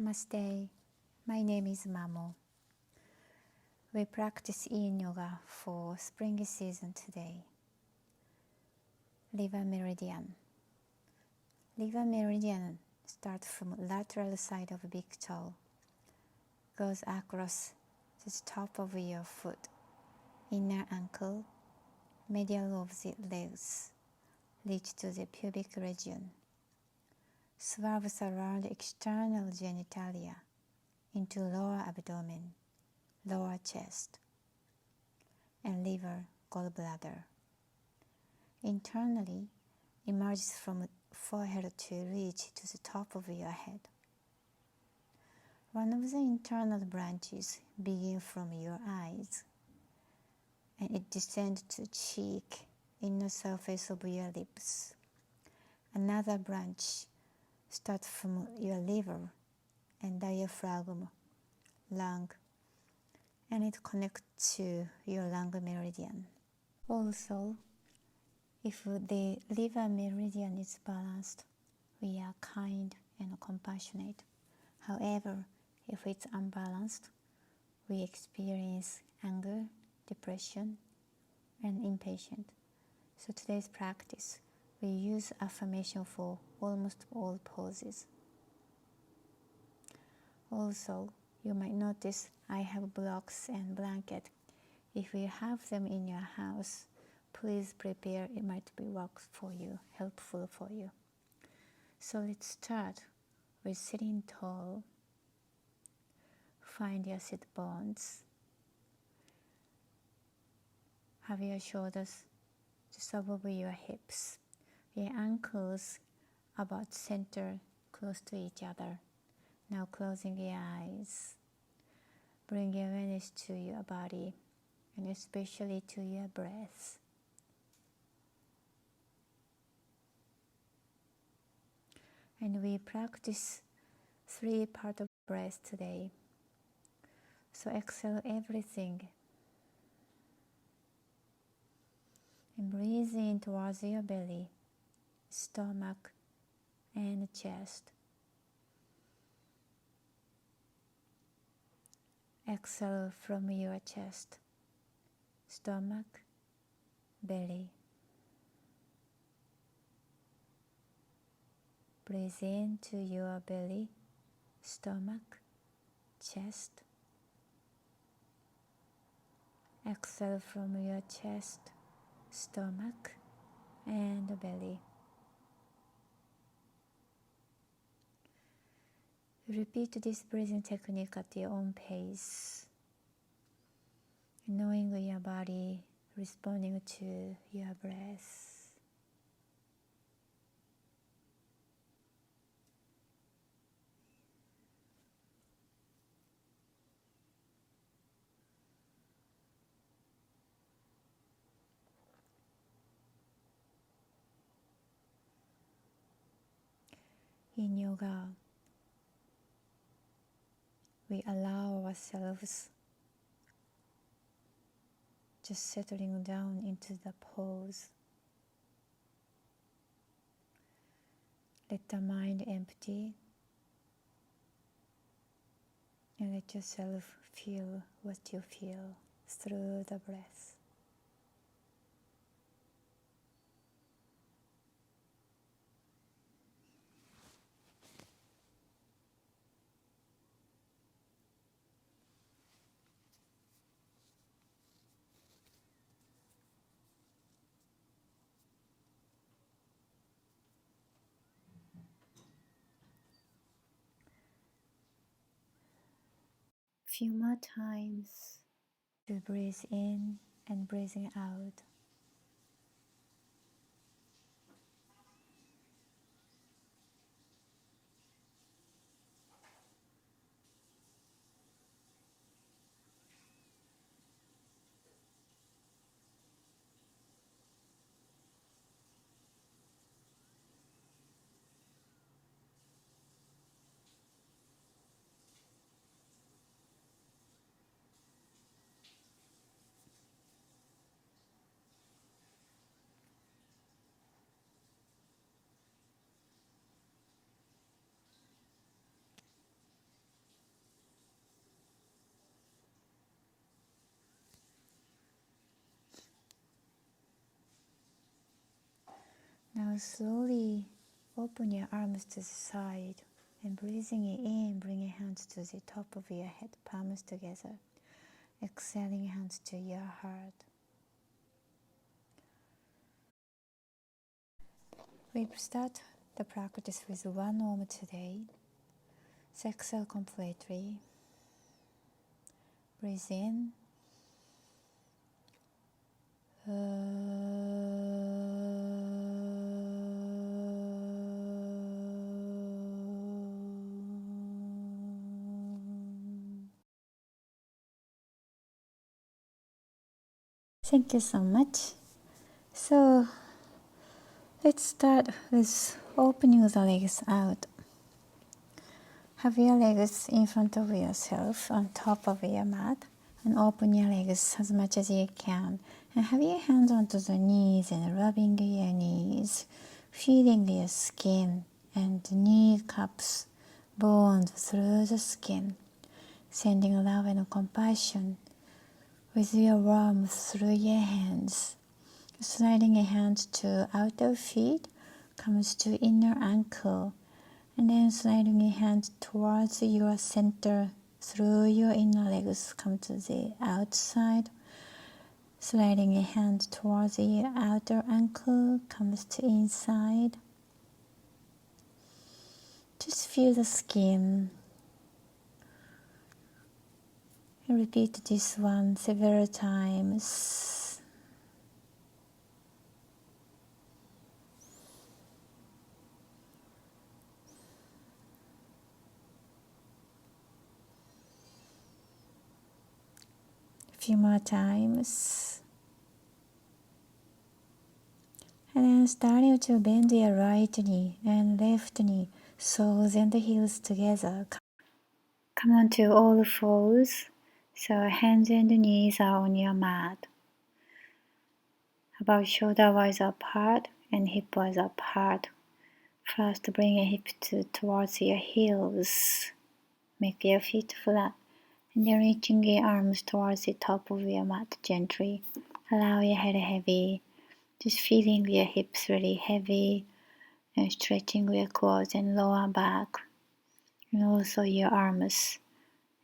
Namaste. My name is Mamo. We practice yin yoga for spring season today. Liver Meridian. Liver Meridian starts from lateral side of big toe, goes across the top of your foot, inner ankle, medial of the legs, reach to the pubic region, swerves around external genitalia into lower abdomen, lower chest, and liver, gallbladder. Internally, emerges from forehead to reach to the top of your head. One of the internal branches begins from your eyes, and it descends to cheek, inner surface of your lips. Another branch starts from your liver and diaphragm, lung, and it connects to your lung meridian. Also, if the liver meridian is balanced, we are kind and compassionate. However, if it's unbalanced, we experience anger, depression, and impatience. So today's practice, we use affirmation for almost all poses. Also, you might notice I have blocks and blanket. If you have them in your house, please prepare. It might be helpful for you. So let's start with sitting tall. Find your sit bones. Have your shoulders just above your hips. Your ankles about center, close to each other. Now closing your eyes. Bring your awareness to your body and especially to your breath. And we practice 3 parts of breath today. So exhale everything. And breathe in towards your belly, stomach, and chest. Exhale from your chest, stomach, belly. Breathe into your belly, stomach, chest. Exhale from your chest, stomach, and belly. Repeat this breathing technique at your own pace, knowing your body responding to your breath. In yoga, we allow ourselves just settling down into the pose. Let the mind empty and let yourself feel what you feel through the breath. Few more times to breathe in and breathing out. Now slowly open your arms to the side and breathing it in, bring your hands to the top of your head, palms together. Exhaling hands to your heart. We start the practice with one Om today. So exhale completely. Breathe in. Thank you so much. So let's start with opening the legs out. Have your legs in front of yourself on top of your mat and open your legs as much as you can. And have your hands onto the knees and rubbing your knees, feeling your skin and knee cups, bones through the skin, sending love and compassion with your warmth through your hands. Sliding your hands to outer feet comes to inner ankle, and then sliding your hand towards your center through your inner legs come to the outside. Sliding your hand towards your outer ankle comes to inside. Just feel the skin. And repeat this one several times. A few more times. And then starting to bend your right knee and left knee, soles and heels together. Come on to all fours. So hands and knees are on your mat. About shoulder wise apart and hip wise apart. First bring your hips towards your heels. Make your feet flat. And then reaching your arms towards the top of your mat gently. Allow your head heavy. Just feeling your hips really heavy. And stretching your quads and lower back. And also your arms.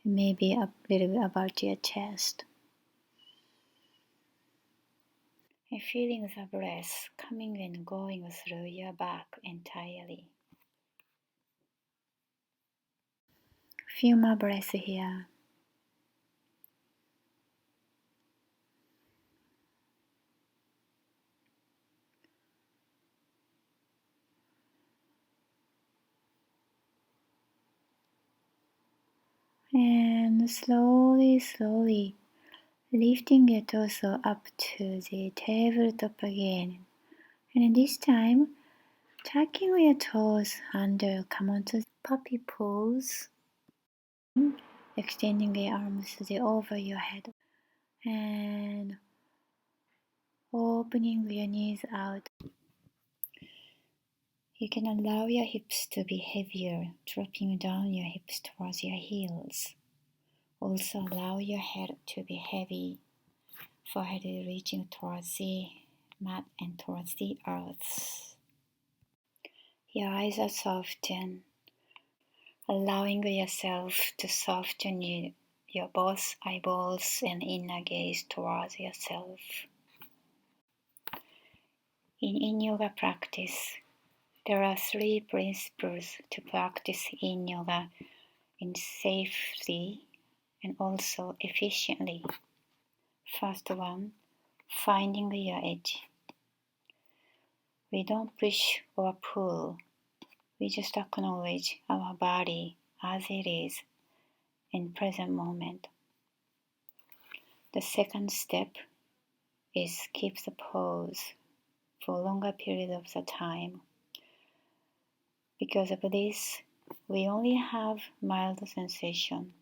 Maybe a little bit about your chest. And feeling the breath coming and going through your back entirely. Few more breaths here. And slowly lifting your torso up to the tabletop again. And this time, tucking your toes under, come onto puppy pose. Extending your arms over your head. And opening your knees out. You can allow your hips to be heavier, dropping down your hips towards your heels. Also allow your head to be heavy, forehead reaching towards the mat and towards the earth. Your eyes are softened, allowing yourself to soften your both eyeballs and inner gaze towards yourself. In yoga practice, there are 3 principles to practice in yoga in safely and also efficiently. First one, finding your edge. We don't push or pull. We just acknowledge our body as it is in present moment. The second step is keep the pose for a longer period of the time. Because of this, we only have mild sensation.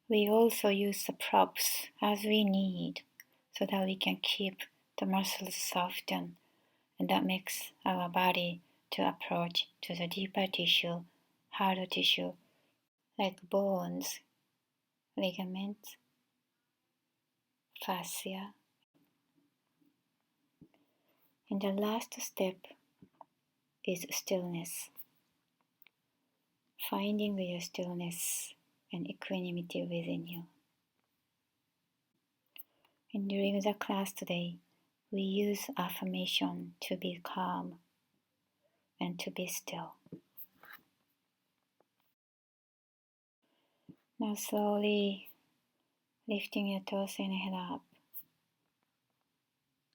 We also use the props as we need so that we can keep the muscles softened, and that makes our body to approach to the deeper tissue, harder tissue, like bones, ligaments, fascia. And the last step is stillness. Finding your stillness and equanimity within you. And during the class today, we use affirmation to be calm and to be still. Now slowly lifting your torso and head up,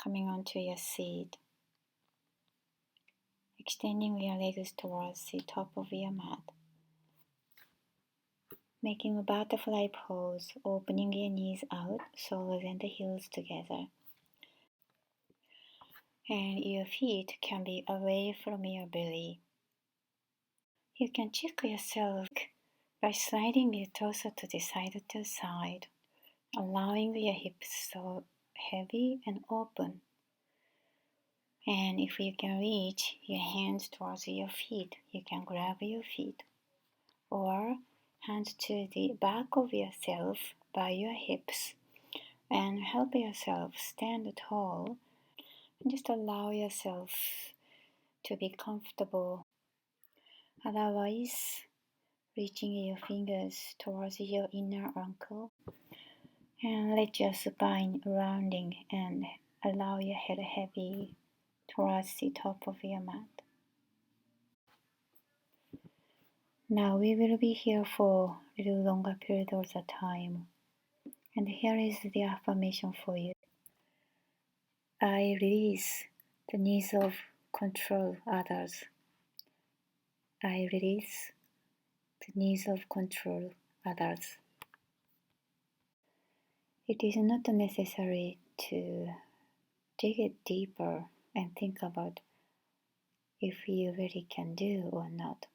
coming onto your seat, extending your legs towards the top of your mat, making a butterfly pose, opening your knees out, soles and the heels together. And your feet can be away from your belly. You can check yourself by sliding your torso to the side to side, allowing your hips so heavy and open. And if you can reach your hands towards your feet, you can grab your feet. Or hands to the back of yourself by your hips and help yourself stand tall. And just allow yourself to be comfortable. Otherwise, reaching your fingers towards your inner ankle and let your spine rounding and allow your head heavy towards the top of your mat. Now we will be here for a little longer period of the time. And here is the affirmation for you. I release the needs of control others. I release the needs of control others. It is not necessary to dig it deeper and think about if you really can do or not.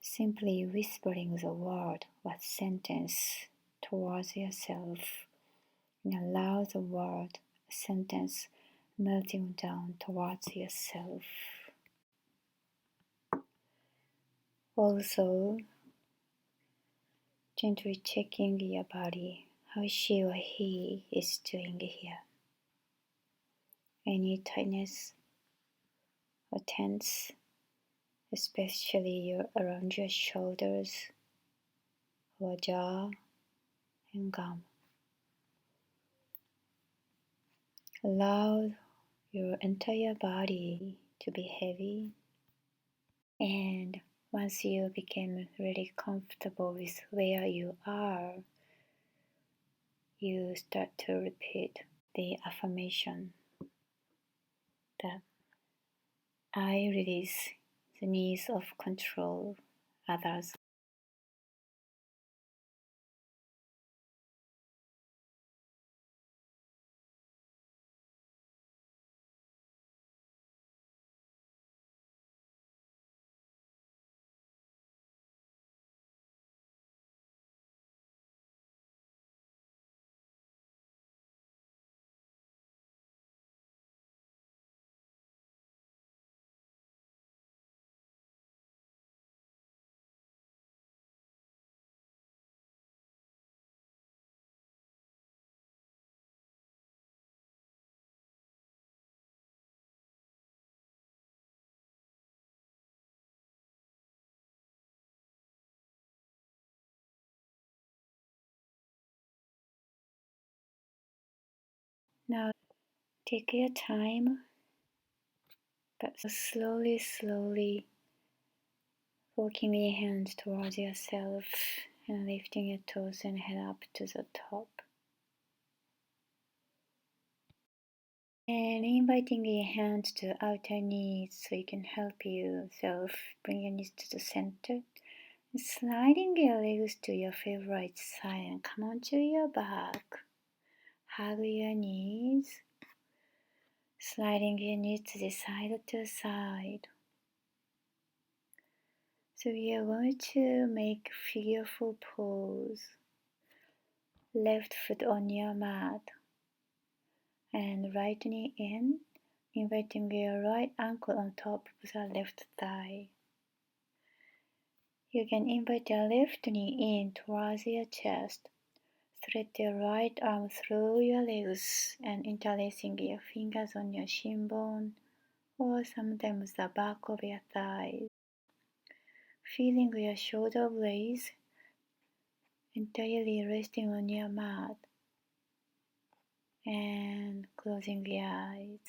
Simply whispering the word or sentence towards yourself and allow the word, sentence melting down towards yourself. Also, gently checking your body, how she or he is doing here. Any tightness or tense, especially around your shoulders or jaw and gum. Allow your entire body to be heavy, and once you become really comfortable with where you are, you start to repeat the affirmation that I release the needs of control others. Now take your time, but slowly walking your hands towards yourself and lifting your toes and head up to the top. And inviting your hands to outer knees so you can help yourself bring your knees to the center. And sliding your legs to your favorite side and come onto your back. Hug your knees. Sliding your knees to the side. So we are going to make figure 4 pose. Left foot on your mat and right knee in, inviting your right ankle on top of the left thigh. You can invite your left knee in towards your chest, Thread your right arm through your legs and interlacing your fingers on your shin bone or sometimes the back of your thighs. Feeling your shoulder blades entirely resting on your mat and closing your eyes.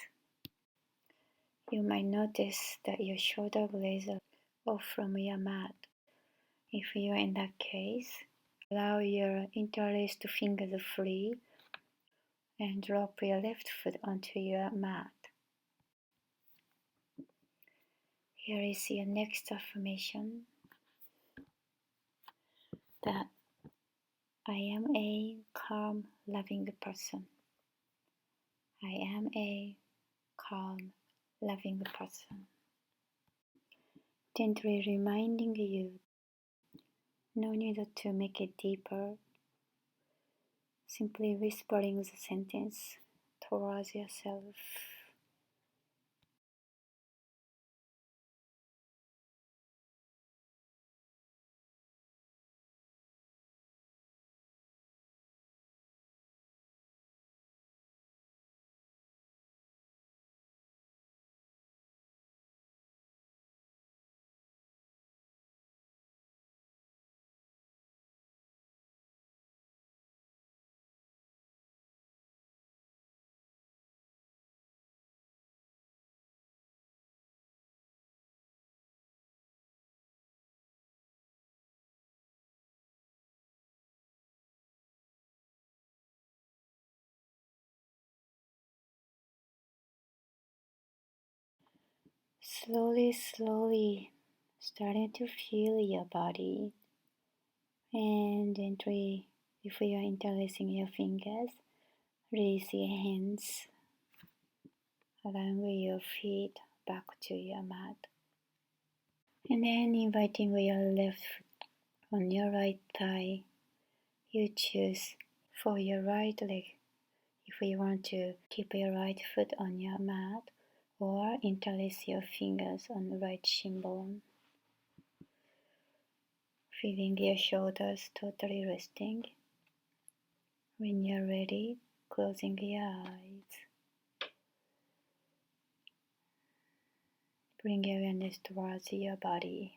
You might notice that your shoulder blades are off from your mat. If you are in that case, allow your interlaced fingers free and drop your left foot onto your mat. Here is your next affirmation, that I am a calm, loving person. I am a calm, loving person. Gently reminding you, no need to make it deeper. Simply whispering the sentence towards yourself. Slowly starting to feel your body, and gently, before you are interlacing your fingers, release your hands, allowing your feet back to your mat. And then inviting your left foot on your right thigh. You choose for your right leg if you want to keep your right foot on your mat or interlace your fingers on the right shin bone. Feeling your shoulders totally resting. When you're ready, closing your eyes. Bring awareness towards your body.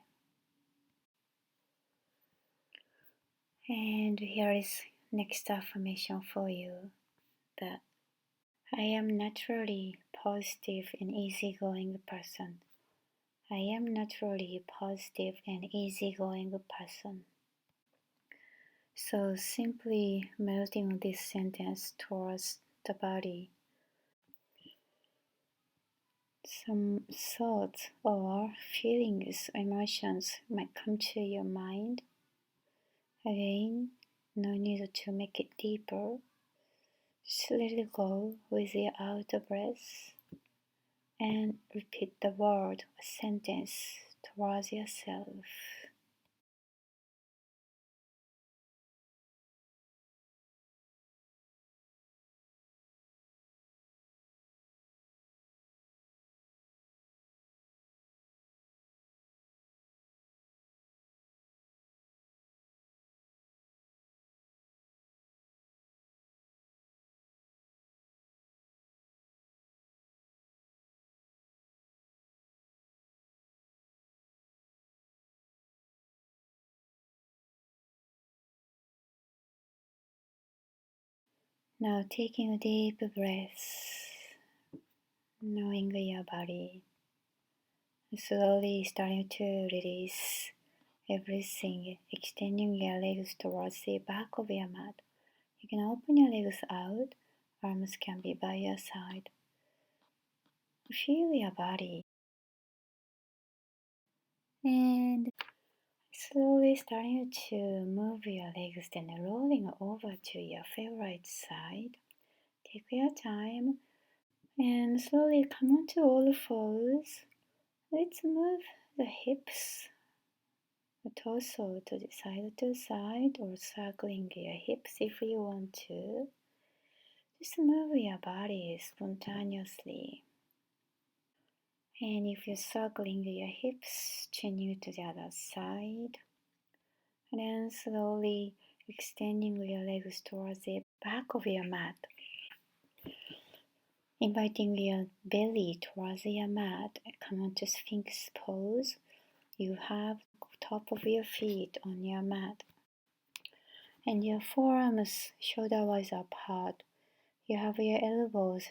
And here is next affirmation for you, that I am naturally positive and easygoing person. I am naturally positive and easygoing person. So simply melting this sentence towards the body. Some thoughts or feelings, emotions might come to your mind. Again, no need to make it deeper. Just let it go with your outer breath and repeat the word or sentence towards yourself. Now taking a deep breath, knowing your body, slowly starting to release everything, extending your legs towards the back of your mat. You can open your legs out, arms can be by your side. Feel your body. And slowly starting to move your legs, then rolling over to your favorite side. Take your time and slowly come onto all fours. Let's move the hips, the torso to side or circling your hips if you want to. Just move your body spontaneously. And if you're circling your hips, continue to the other side. And then slowly extending your legs towards the back of your mat, inviting your belly towards your mat. Come on to Sphinx pose. You have top of your feet on your mat and your forearms shoulder-wise apart. You have your elbows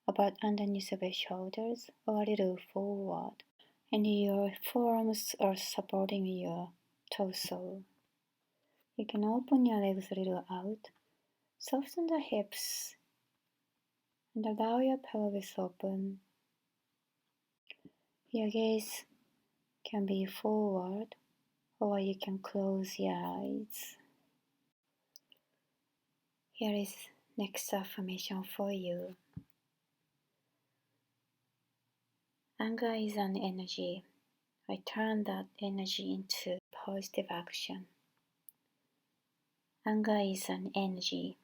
about underneath of your shoulders or a little forward, and your forearms are supporting your torso. You can open your legs a little out, soften the hips, and allow your pelvis open. Your gaze can be forward, or you can close your eyes. Here is next affirmation for you. Anger is an energy. I turn that energy into positive action. Anger is an energy.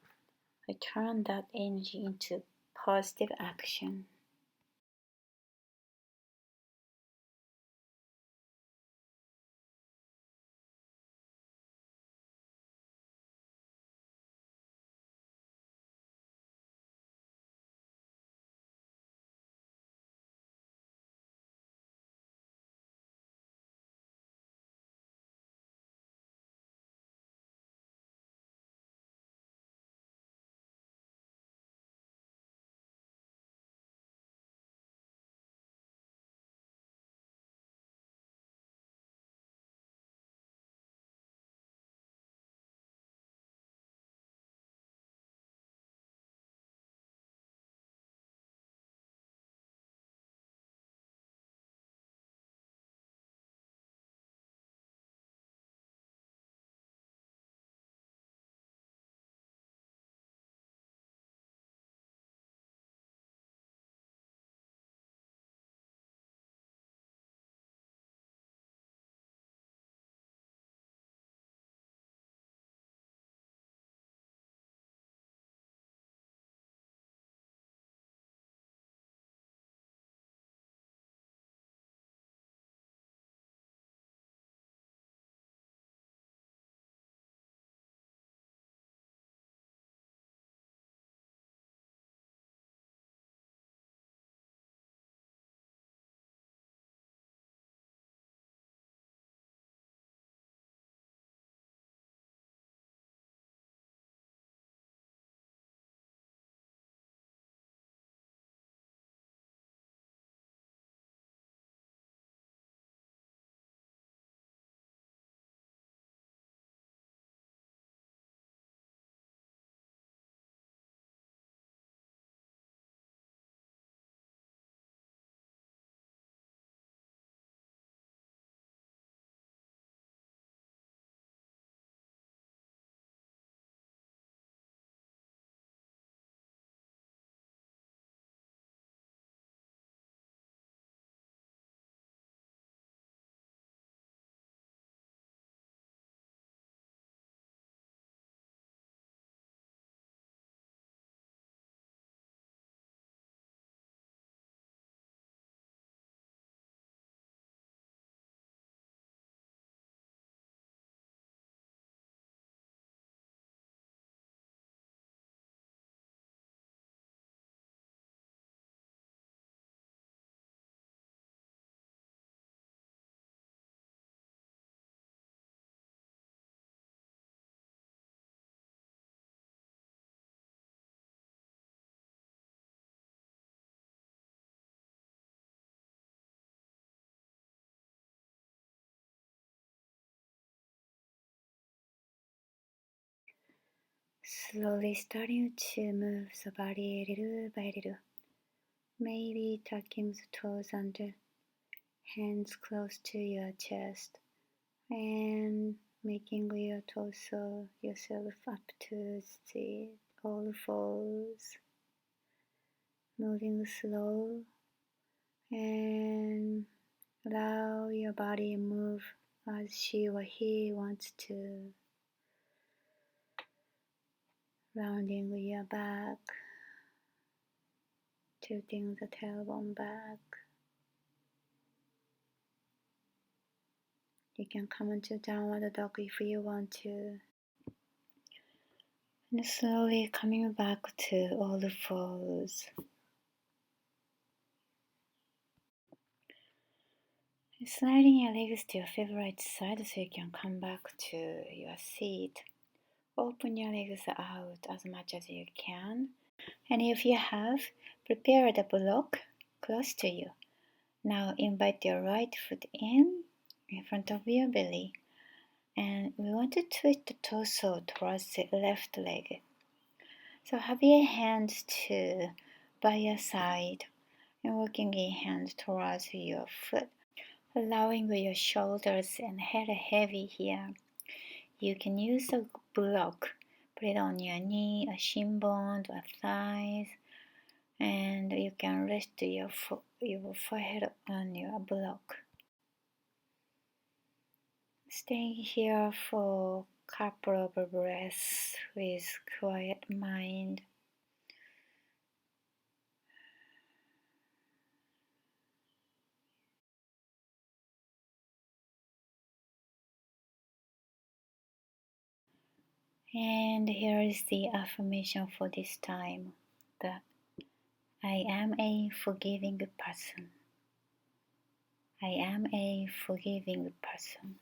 I turn that energy into positive action. Slowly starting to move the body little by little. Maybe tucking the toes under, hands close to your chest, and making your torso yourself up to the all fours. Moving slow and allow your body move as she or he wants to. Rounding your back, tilting the tailbone back. You can come into downward dog if you want to. And slowly coming back to all the fours. Sliding your legs to your favorite side so you can come back to your seat. Open your legs out as much as you can. And if you have, prepare the block close to you. Now invite your right foot in front of your belly. And we want to twist the torso towards the left leg. So have your hands by your side and walking your hand towards your foot, allowing your shoulders and head heavy here. You can use a block, put it on your knee, a shin bone, or thighs, and you can rest your forehead on your block. Staying here for a couple of breaths with quiet mind. And here is the affirmation for this time, that I am a forgiving person. I am a forgiving person.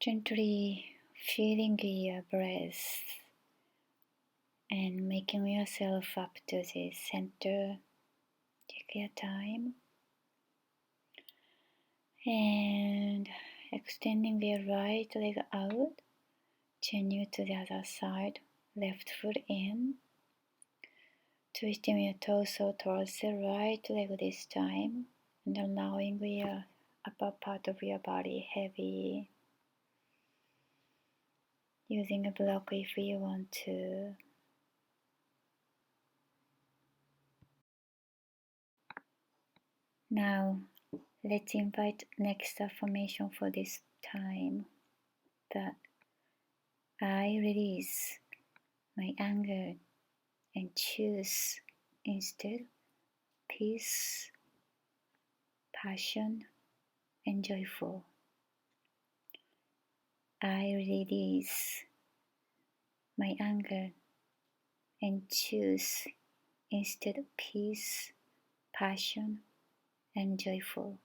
Gently feeling your breath and making yourself up to the center. Take your time and extending the right leg out, continue to the other side, left foot in, twisting your torso towards the right leg this time and allowing your upper part of your body heavy, using a block if you want to. Now let's invite next affirmation for this time, that I release my anger and choose instead peace, passion, and joyful. I release my anger and choose instead peace, passion, and joyful.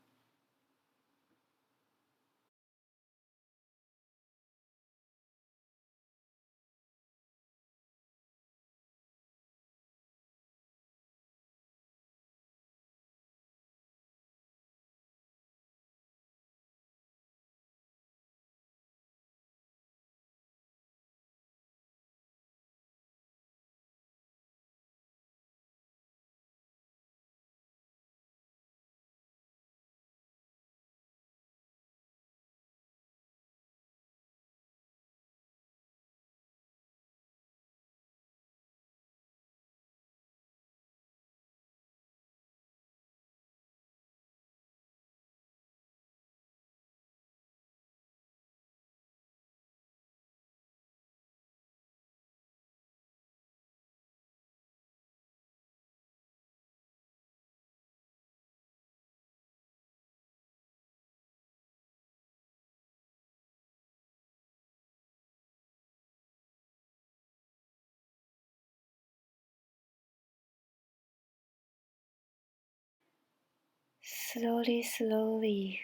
Slowly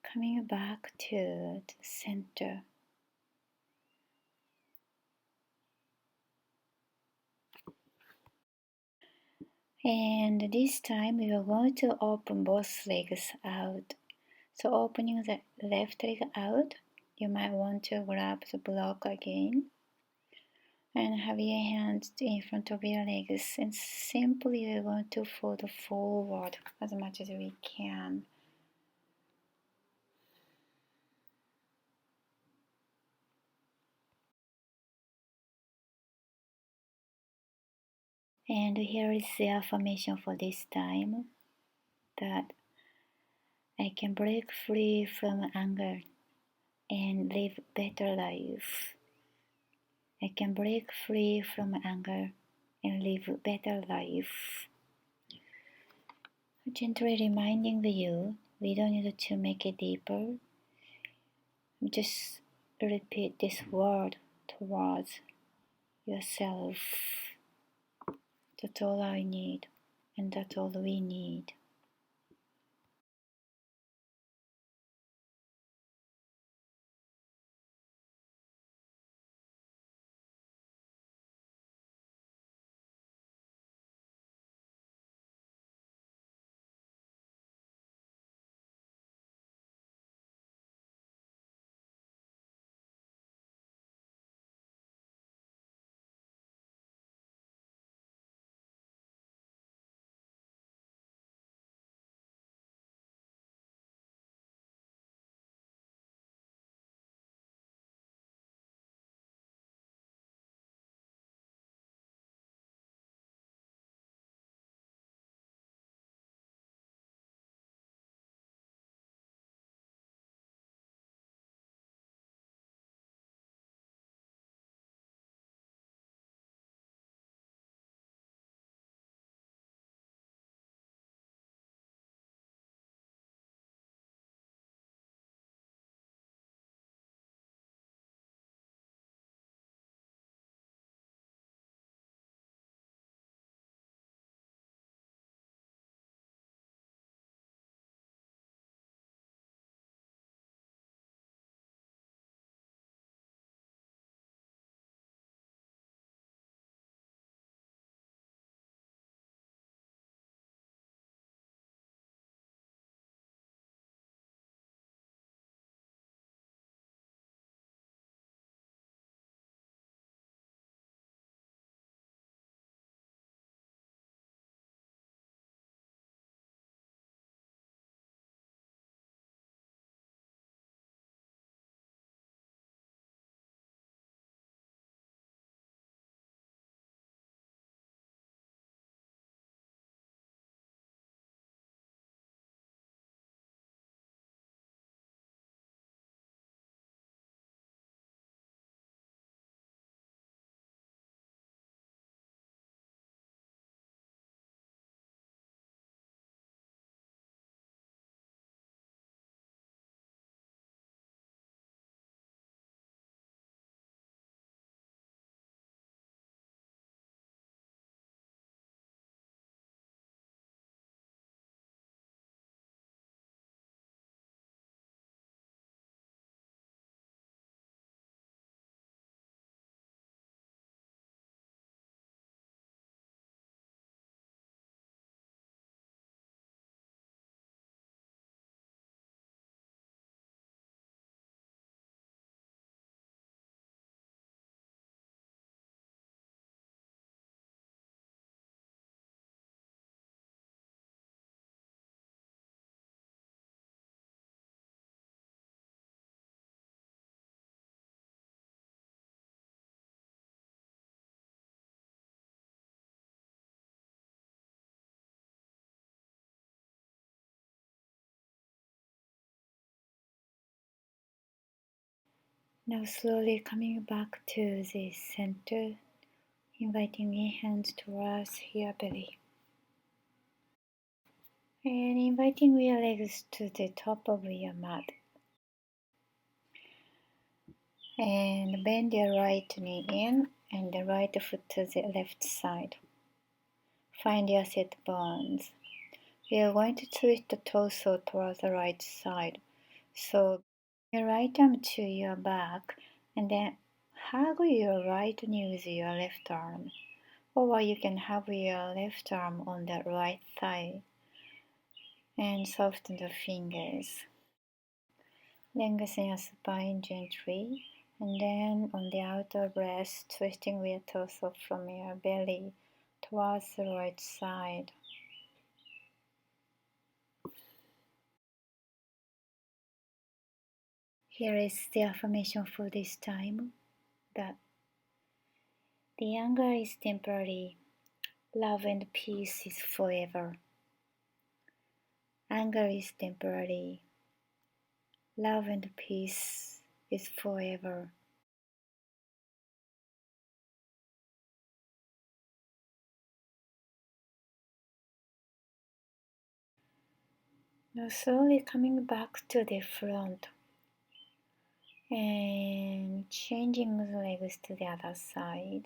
coming back to the center. And this time we are going to open both legs out. So opening the left leg out, you might want to grab the block again and have your hands in front of your legs, and simply we're going to fold forward as much as we can. And here is the affirmation for this time, that I can break free from anger and live better life. I can break free from anger and live better life. Gently reminding you, we don't need to make it deeper. Just repeat this word towards yourself. That's all I need, and that's all we need. Now slowly coming back to the center, inviting your hands towards your belly. And inviting your legs to the top of your mat. And bend your right knee in and the right foot to the left side. Find your sit bones. we are going to twist the torso towards the right side. So your right arm to your back and then hug your right knee with your left arm. Or you can have your left arm on the right thigh and soften the fingers. Lengthen your spine gently, and then on the outer breath, twisting your torso from your belly towards the right side. Here is the affirmation for this time, that the anger is temporary, love and peace is forever. Anger is temporary, love and peace is forever. Now slowly coming back to the front and changing the legs to the other side.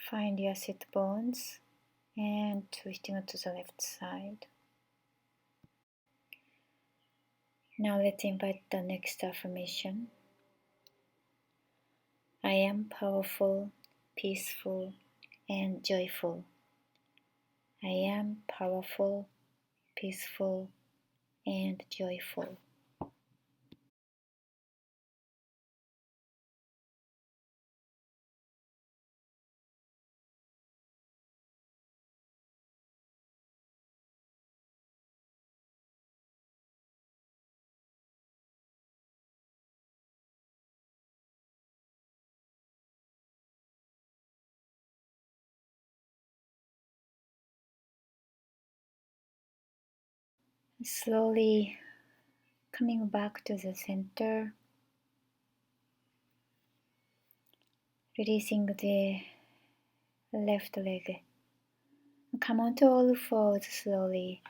Find your sit bones and twisting to the left side. Now let's invite the next affirmation. I am powerful, peaceful, and joyful. I am powerful, peaceful, and joyful. Slowly coming back to the center, releasing the left leg. Come onto all fours slowly.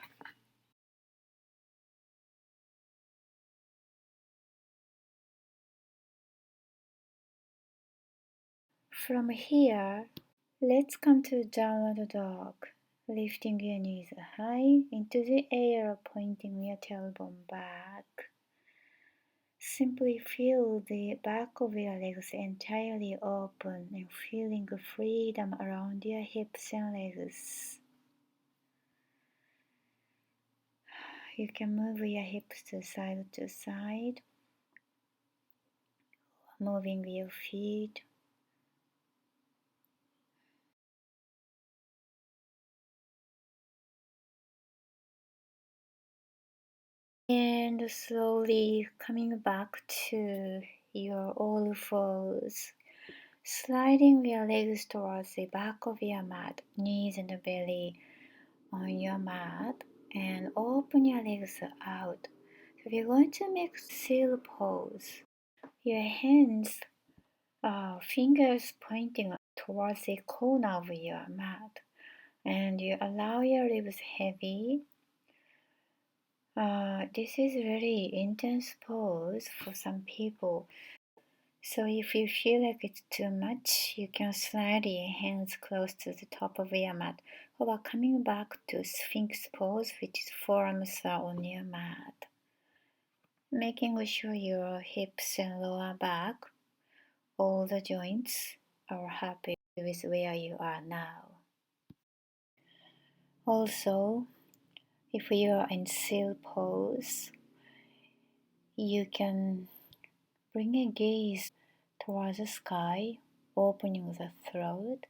From here, let's come to downward dog, lifting your knees high into the air, pointing your tailbone back. Simply feel the back of your legs entirely open and feeling freedom around your hips and legs. You can move your hips to side, moving your feet. And slowly coming back to your all fours, sliding your legs towards the back of your mat, knees and belly on your mat, and open your legs out. So we're going to make seal pose. Your hands, fingers pointing towards the corner of your mat, and you allow your ribs heavy. This is very intense pose for some people. So if you feel like it's too much, you can slide your hands close to the top of your mat, or coming back to Sphinx pose, which is forearms are on your mat. Making sure your hips and lower back, all the joints are happy with where you are now. Also, if you are in seal pose, you can bring a gaze towards the sky, opening the throat.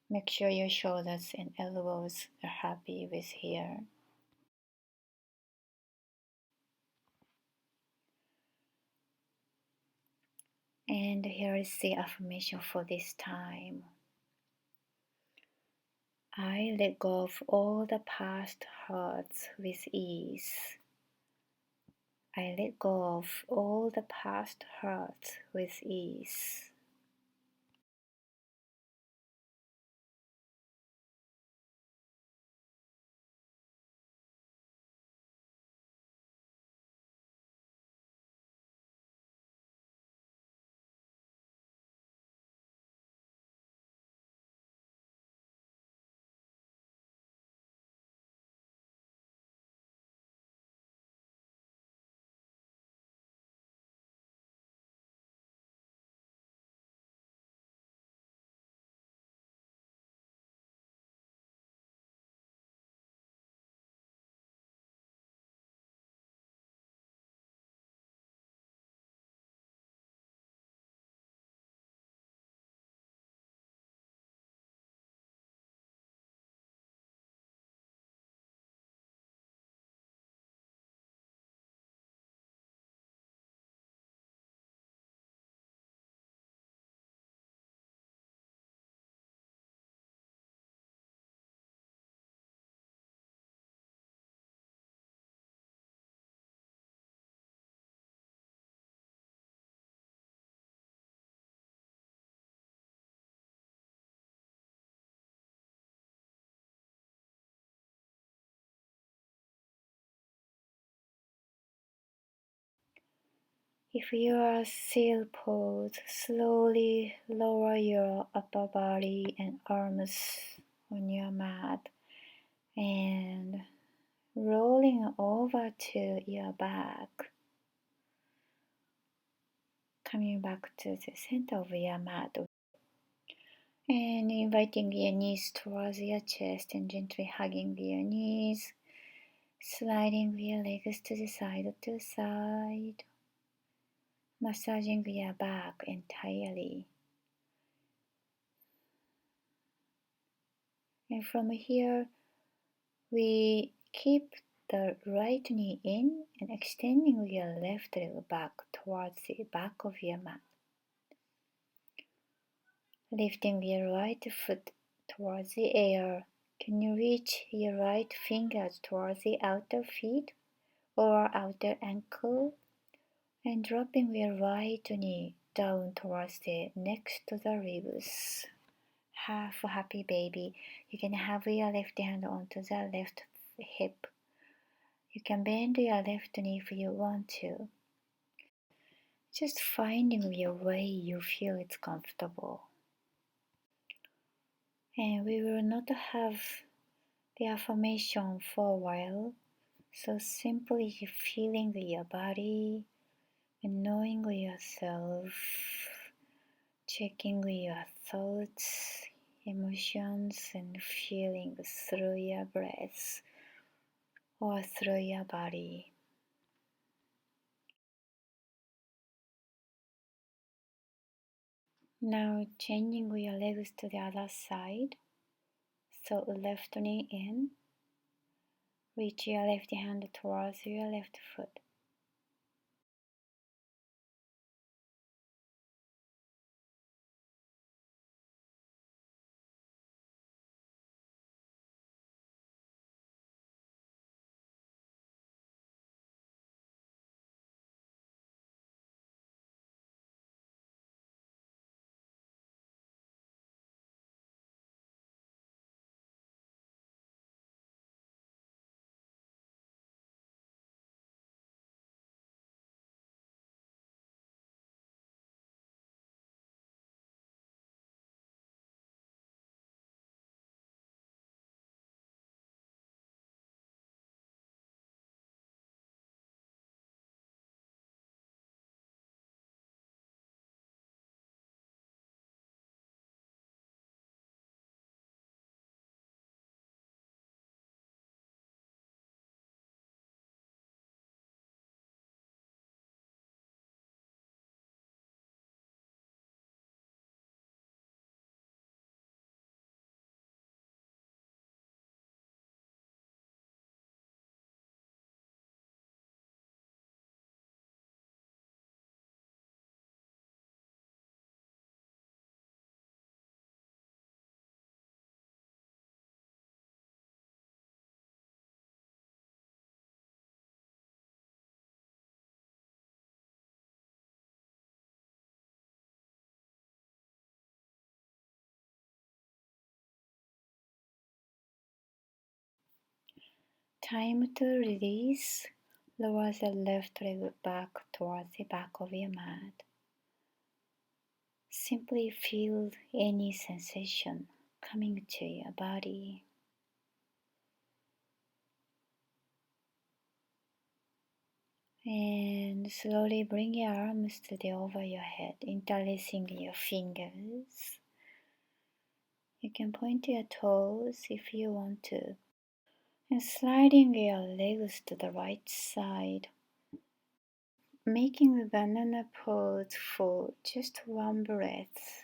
Make sure your shoulders and elbows are happy with here. And here is the affirmation for this time. I let go of all the past hurts with ease. I let go of all the past hurts with ease. If you are still posed, slowly lower your upper body and arms on your mat and rolling over to your back, coming back to the center of your mat and inviting your knees towards your chest and gently hugging your knees, sliding your legs to the side, massaging your back entirely. And from here, we keep the right knee in and extending your left leg back towards the back of your mat. Lifting your right foot towards the air. Can you reach your right fingers towards the outer feet or outer ankle? And dropping your right knee down towards the next to the ribs. Half happy baby. You can have your left hand onto the left hip. You can bend your left knee if you want to. Just finding your way you feel it's comfortable. And we will not have the affirmation for a while. So simply feeling your body and knowing yourself, checking your thoughts, emotions, and feelings through your breath or through your body. Now changing your legs to the other side. So left knee in. Reach your left hand towards your left foot. Time to release. Lower the left leg back towards the back of your mat. Simply feel any sensation coming to your body. And slowly bring your arms to the over your head, interlacing your fingers. You can point your toes if you want to. And sliding your legs to the right side. Making the banana pose for just one breath.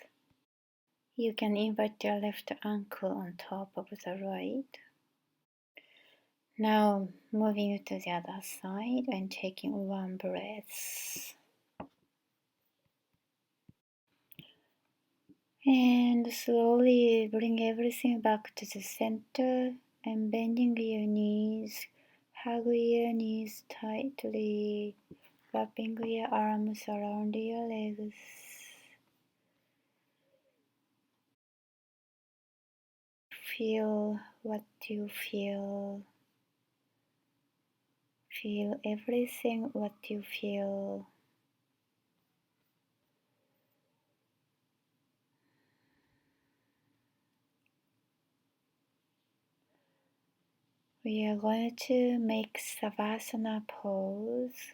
You can invert your left ankle on top of the right. Now moving to the other side and taking one breath. And slowly bring everything back to the center and bending your knees. Hug your knees tightly, wrapping your arms around your legs. Feel what you feel. Feel everything what you feel. We are going to make Savasana pose.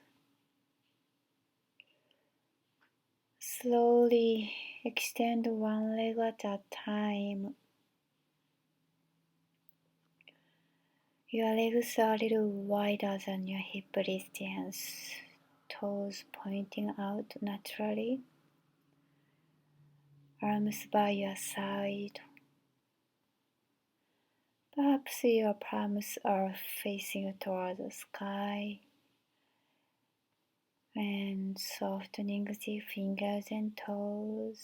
Slowly extend one leg at a time. Your legs are a little wider than your hip distance, toes pointing out naturally, arms by your side. Perhaps your palms are facing toward the sky, and softening the fingers and toes.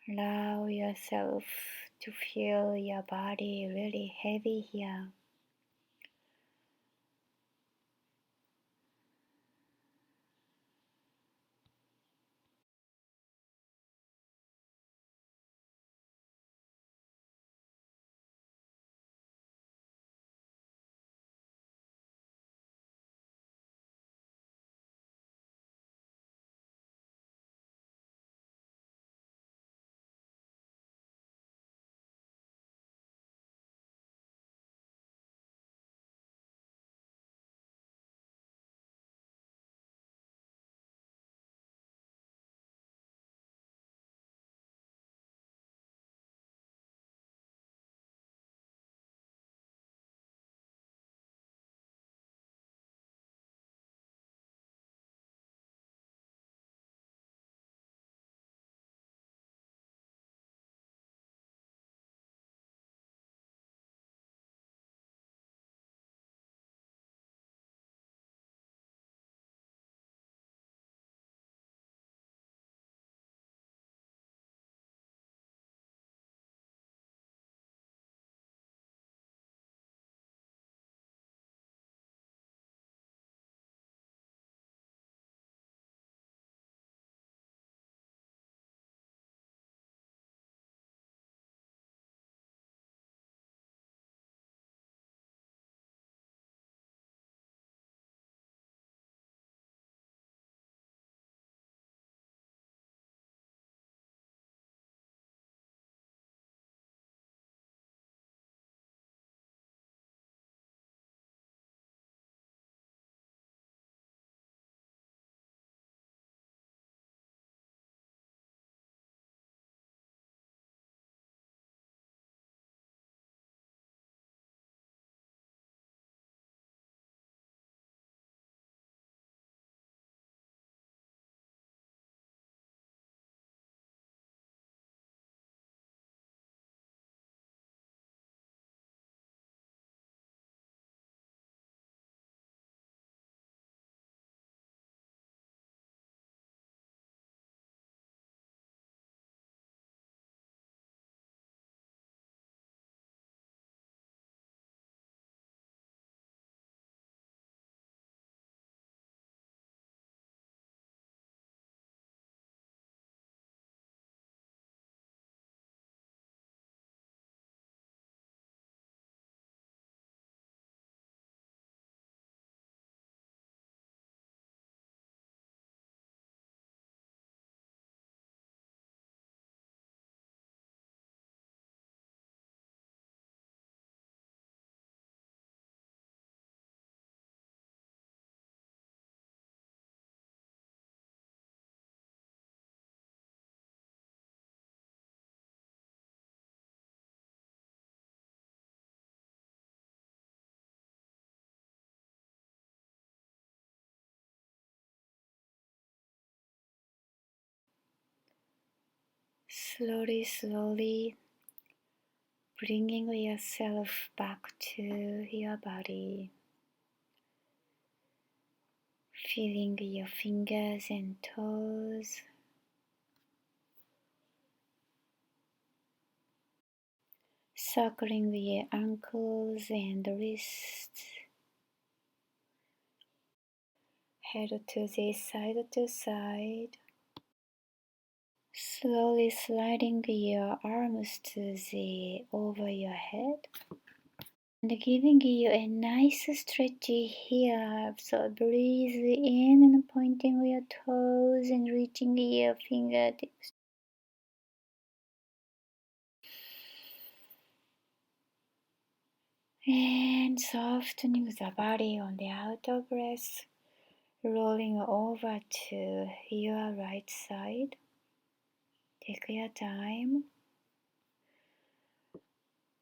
Allow yourself to feel your body really heavy here. Slowly, slowly bringing yourself back to your body, feeling your fingers and toes, circling your ankles and wrists, head to the side, slowly sliding your arms to the over your head. And giving you a nice stretch here. So breathe in and pointing your toes and reaching your fingertips. And softening the body on the outer breath, rolling over to your right side. Take your time,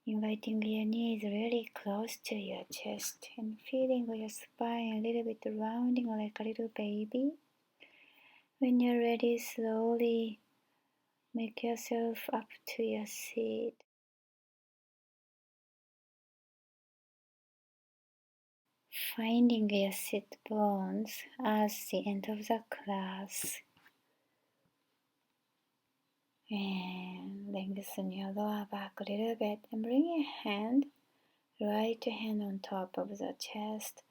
inviting your knees really close to your chest and feeling your spine a little bit rounding like a little baby. When you're ready, slowly make yourself up to your seat. Finding your sit bones as the end of the class. And lengthen your lower back a little bit and bring your right hand on top of the chest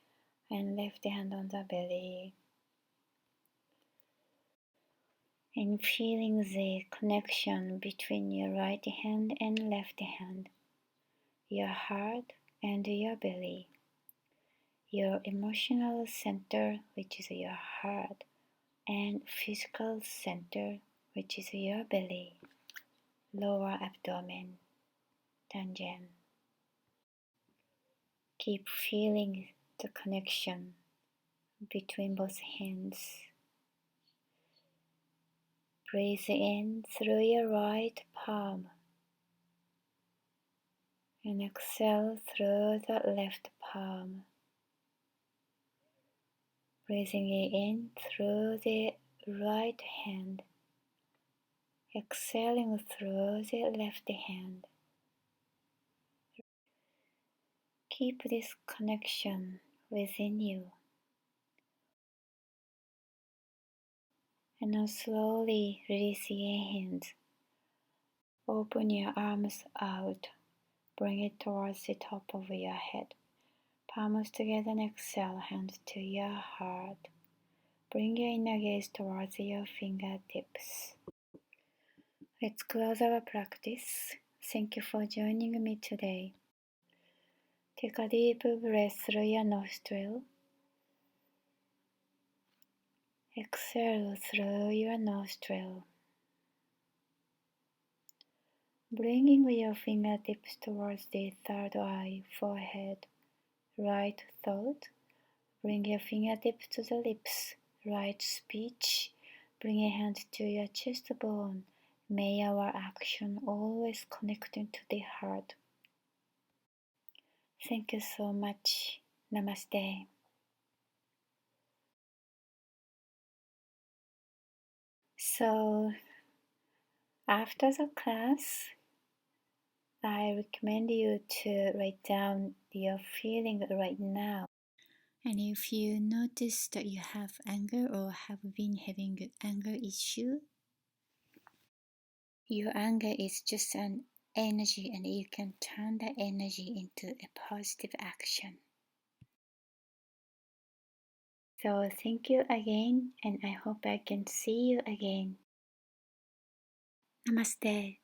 and left hand on the belly. And feeling the connection between your right hand and left hand, your heart and your belly, your emotional center, which is your heart, and physical center, which is your belly, lower abdomen, dantian. Keep feeling the connection between both hands. Breathe in through your right palm and exhale through the left palm. Breathing in through the right hand, exhaling through the left hand. Keep this connection within you. And now slowly release your hands. Open your arms out. Bring it towards the top of your head. Palms together and exhale, hands to your heart. Bring your inner gaze towards your fingertips. Let's close our practice. Thank you for joining me today. Take a deep breath through your nostril. Exhale through your nostril. Bringing your fingertips towards the third eye, forehead, right thought. Bring your fingertips to the lips, right speech. Bring your hand to your chest bone. May our action always connecting to the heart. Thank you so much. Namaste. So, after the class, I recommend you to write down your feeling right now. And if you notice that you have anger or have been having an anger issue, your anger is just an energy and you can turn that energy into a positive action. So thank you again and I hope I can see you again. Namaste.